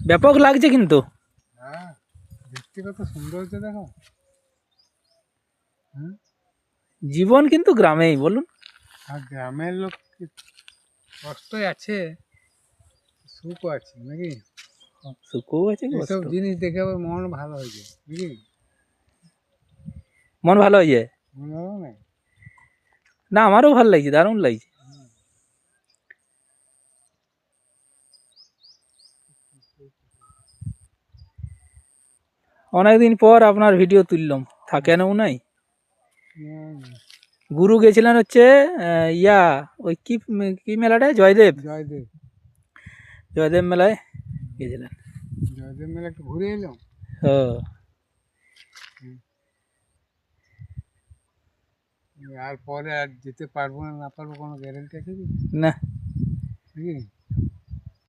ব্যাপক লাগছে কিন্তু। হ্যাঁ, দেখতে কত সুন্দর হচ্ছে দেখো। হুম, জীবন কিন্তু গ্রামেই, বলুন। আর গ্রামের লোক কষ্টই আছে, সুখও আছে নাকি? সুখও আছে, এইসব কষ্ট। জিনিস দেখে আবার মন ভালো হয়ে যায় নাকি? মন ভালো হয়ে যায়। মন ভালো না? না, আমারও ভালো লাগছে, দারুণ লাগছে। অনেকদিন পর আপনার ভিডিও তুললাম, থাকেনও নাই। হুম, গুরু গেছিলেন হচ্ছে ওই কি কি মেলাটায়, জয়দেব। জয়দেব। জয়দেব মেলায় গেছিলেন। জয়দেব মেলা একটু ঘুরে এলাম। ও, আর পরে আর যেতে পারবো না না পারবো কোনো গ্যারেন্টি আছে কি না। নাকি?